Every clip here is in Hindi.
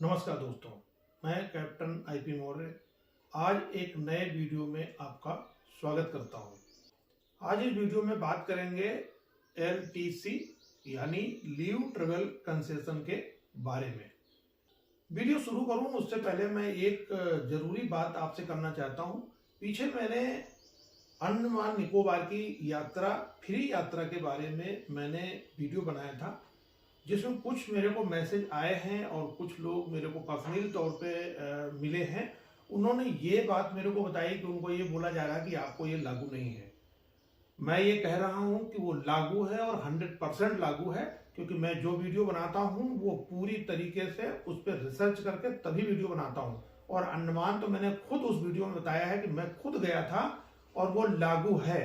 नमस्कार दोस्तों, मैं कैप्टन आईपी मौर्य आज एक नए वीडियो में आपका स्वागत करता हूं। आज इस वीडियो में बात करेंगे एलटीसी यानी लीव ट्रेवल कंसेशन के बारे में। वीडियो शुरू करूं उससे पहले मैं एक जरूरी बात आपसे करना चाहता हूं। पीछे मैंने अंडमान निकोबार की यात्रा, फ्री यात्रा के बारे में मैंने वीडियो बनाया था, जिसमें कुछ मेरे को मैसेज आए हैं और कुछ लोग मेरे को पर्सनली तौर पे मिले हैं। उन्होंने ये बात मेरे को बताई कि उनको ये बोला जा रहा है कि आपको ये लागू नहीं है। मैं ये कह रहा हूँ कि वो लागू है और 100% लागू है, क्योंकि मैं जो वीडियो बनाता हूँ वो पूरी तरीके से उस पर रिसर्च करके तभी वीडियो बनाता हूँ। और अंडमान तो मैंने खुद उस वीडियो में बताया है कि मैं खुद गया था और वो लागू है।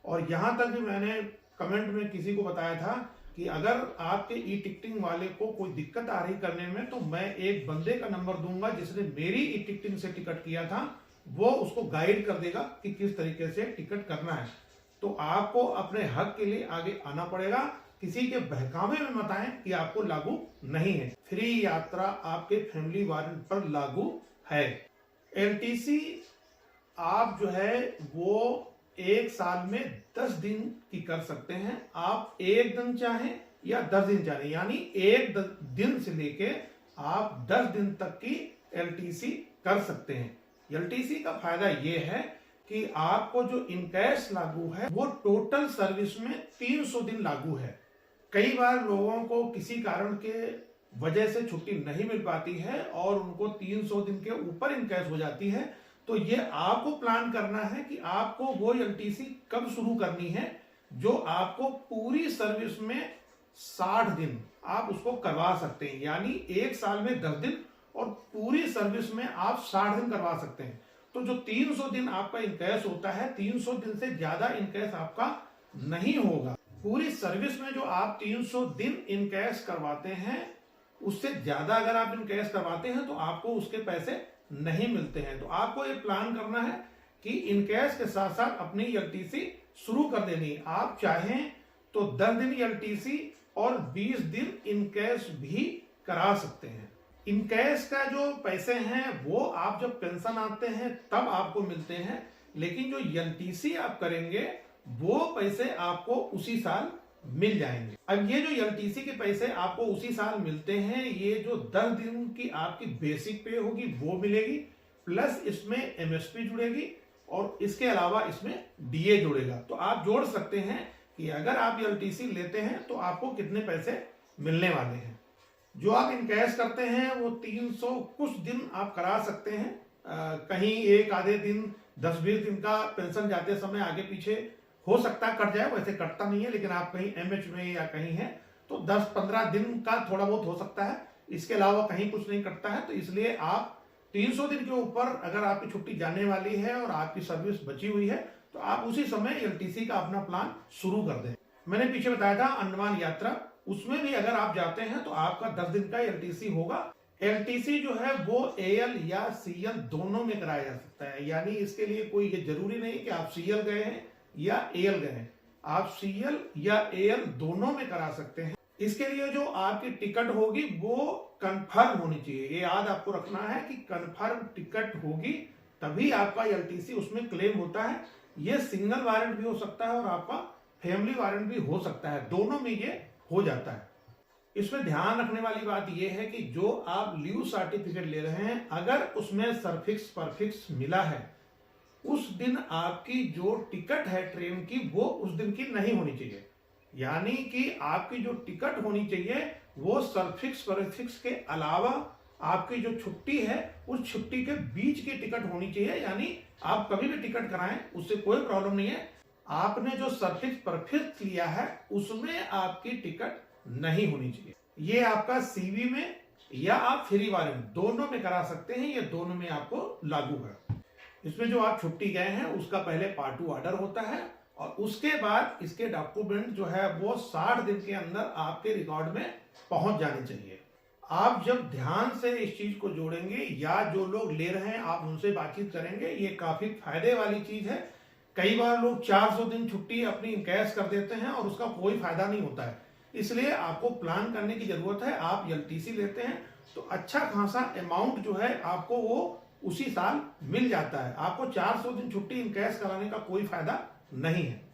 और यहाँ तक भी मैंने कमेंट में किसी को बताया था कि अगर आपके ई टिकटिंग वाले को कोई दिक्कत आ रही करने में, तो मैं एक बंदे का नंबर दूंगा जिसने मेरी ई टिकटिंग से टिकट किया था, वो उसको गाइड कर देगा कि किस तरीके से टिकट करना है। तो आपको अपने हक के लिए आगे आना पड़ेगा, किसी के बहकावे में मत आए कि आपको लागू नहीं है। फ्री यात्रा आपके फैमिली वारंट पर लागू है। एलटीसी आप जो है वो एक साल में 10 दिन की कर सकते हैं। आप एक दिन चाहें या 10 दिन चाहें, यानी एक दिन से लेके आप 10 दिन तक की एलटीसी कर सकते हैं। एलटीसी का फायदा ये है कि आपको जो इनकैश लागू है वो टोटल सर्विस में 300 दिन लागू है। कई बार लोगों को किसी कारण के वजह से छुट्टी नहीं मिल पाती है और उनको 300 दिन के ऊपर इनकैश हो जाती है। तो ये आपको प्लान करना है कि आपको वो एलटीसी कब शुरू करनी है जो आपको पूरी सर्विस में 60 दिन आप उसको करवा सकते हैं। यानी एक साल में 10 दिन और पूरी सर्विस में आप 60 दिन करवा सकते हैं। तो जो 300 दिन आपका इनकैश होता है, 300 दिन से ज्यादा इनकैश आपका नहीं होगा। पूरी सर्विस में जो आप 300 दिन इनकैश करवाते हैं, उससे ज्यादा अगर आप इनकैश करवाते हैं तो आपको उसके पैसे नहीं मिलते हैं। तो आपको ये प्लान करना है कि इनकैश के साथ साथ अपनी एलटीसी शुरू कर देनी। आप चाहें तो 10 दिन एलटीसी और 20 दिन इनकैश भी करा सकते हैं। इनकैश का जो पैसे हैं वो आप जब पेंशन आते हैं तब आपको मिलते हैं, लेकिन जो एलटीसी आप करेंगे वो पैसे आपको उसी साल मिल जाएंगे। अब ये जो एलटीसी के पैसे आपको उसी साल मिलते हैं, ये जो 10 दिन की आपकी बेसिक पे होगी वो मिलेगी, प्लस इसमें एमएसपी जुड़ेगी और इसके अलावा इसमें डीए जुड़ेगा। तो आप जोड़ सकते हैं कि अगर आप एलटीसी लेते हैं तो आपको कितने पैसे मिलने वाले हैं। जो आप इनकैश करते हैं वो 300 कुछ दिन आप करा सकते हैं। कहीं एक आधे दिन 10-20 दिन का पेंशन जाते समय आगे पीछे हो सकता है कट जाए, वैसे कटता नहीं है, लेकिन आप कहीं एमएच में या कहीं है तो 10-15 दिन का थोड़ा बहुत हो सकता है। इसके अलावा कहीं कुछ नहीं कटता है। तो इसलिए आप 300 दिन के ऊपर अगर आपकी छुट्टी जाने वाली है और आपकी सर्विस बची हुई है तो आप उसी समय एलटीसी का अपना प्लान शुरू कर दें। मैंने पीछे बताया था अंडमान यात्रा, उसमें भी अगर आप जाते हैं तो आपका 10 दिन का एलटीसी होगा। एलटीसी जो है वो एएल या सीएल दोनों में कराया जा सकता है। यानी इसके लिए कोई ये जरूरी नहीं कि आप सीएल गए हैं या एएल गए हैं, आप सीएल या एएल दोनों में करा सकते हैं। इसके लिए जो आपकी टिकट होगी वो कंफर्म होनी चाहिए। ये याद आपको रखना है कि कंफर्म टिकट होगी तभी आपका एलटीसी उसमें क्लेम होता है। ये सिंगल वारंट भी हो सकता है और आपका फैमिली वारंट भी हो सकता है, दोनों में ये हो जाता है। इसमें ध्यान रखने वाली बात यह है कि जो आप लीव सर्टिफिकेट ले रहे हैं, अगर उसमें सरफिक्स परफिक्स मिला है, उस दिन आपकी जो टिकट है ट्रेन की वो उस दिन की नहीं होनी चाहिए। यानी कि आपकी जो टिकट होनी चाहिए वो सरफिक्स परफिक्स के अलावा आपकी जो छुट्टी है उस छुट्टी के बीच की टिकट होनी चाहिए। यानी आप कभी भी टिकट कराएं उससे कोई प्रॉब्लम नहीं है। आपने जो सरफिक्स परफिक्स लिया है उसमें आपकी टिकट नहीं होनी चाहिए। ये आपका सीवी में या आप फ्री वारंट दोनों में करा सकते हैं, ये दोनों में आपको लागू है। इसमें जो आप छुट्टी गए हैं उसका पहले पार्ट 2 ऑर्डर होता है और उसके बाद इसके डॉक्यूमेंट जो है वो 60 दिन के अंदर आपके रिकॉर्ड में पहुंच जाने चाहिए। आप जब ध्यान से इस चीज को जोड़ेंगे या जो लोग ले रहे हैं आप उनसे बातचीत करेंगे, ये काफी फायदे वाली चीज है। कई बार लोग 400 दिन छुट्टी अपनी इनकैश कर देते हैं और उसका कोई फायदा नहीं होता है। इसलिए आपको प्लान करने की जरूरत है। आप एलटीसी लेते हैं तो अच्छा खासा अमाउंट जो है आपको वो उसी साल मिल जाता है। आपको 400 दिन छुट्टी इन कैश कराने का कोई फायदा नहीं है।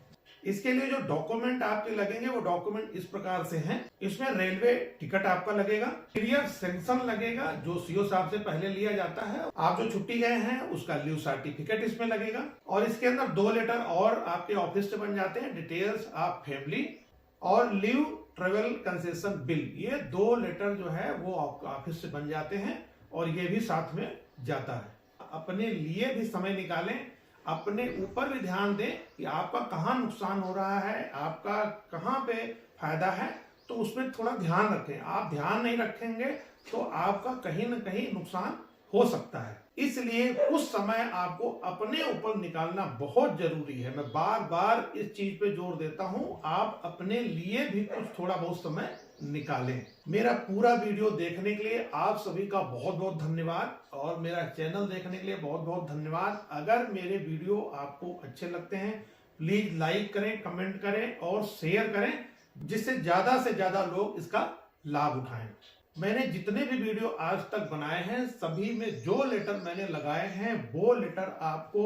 इसके लिए जो डॉक्यूमेंट आपके लगेंगे वो डॉक्यूमेंट इस प्रकार से हैं। इसमें रेलवे टिकट आपका लगेगा, पीरियड सेंक्शन लगेगा जो सीओ साहब से पहले लिया जाता है। आप जो छुट्टी गए हैं उसका लीव सर्टिफिकेट इसमें लगेगा और इसके अंदर 2 लेटर और आपके ऑफिस से बन जाते हैं, डिटेल्स ऑफ फैमिली और लीव ट्रेवल कंसेशन बिल। ये 2 लेटर जो है वो ऑफिस से बन जाते हैं और ये भी साथ में जाता है। अपने लिए भी समय निकालें, अपने ऊपर भी ध्यान दें कि आपका कहाँ नुकसान हो रहा है, आपका कहाँ पे फायदा है, तो उसमें थोड़ा ध्यान रखें। आप ध्यान नहीं रखेंगे तो आपका कहीं ना कहीं नुकसान हो सकता है। इसलिए कुछ समय आपको अपने ऊपर निकालना बहुत जरूरी है। मैं बार बार इस चीज पे जोर देता हूं, आप अपने लिए भी कुछ थोड़ा बहुत समय निकालें। मेरा पूरा वीडियो देखने के लिए आप सभी का बहुत बहुत धन्यवाद और मेरा चैनल देखने के लिए बहुत बहुत धन्यवाद। अगर मेरे वीडियो आपको अच्छे लगते हैं प्लीज लाइक करें, कमेंट करें और शेयर करें, जिससे से ज्यादा लोग इसका लाभ उठाएं। मैंने जितने भी वीडियो आज तक बनाए हैं सभी में जो लेटर मैंने लगाए हैं वो लेटर आपको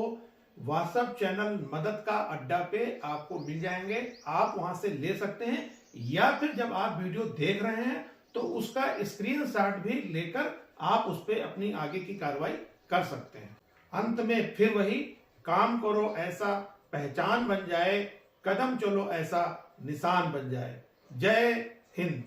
व्हाट्सएप चैनल मदद का अड्डा पे आपको मिल जाएंगे। आप वहां से ले सकते हैं या फिर जब आप वीडियो देख रहे हैं तो उसका स्क्रीनशॉट भी लेकर आप उस पर अपनी आगे की कार्रवाई कर सकते हैं। अंत में फिर वही, काम करो ऐसा पहचान बन जाए, कदम चलो ऐसा निशान बन जाए। जय हिंद।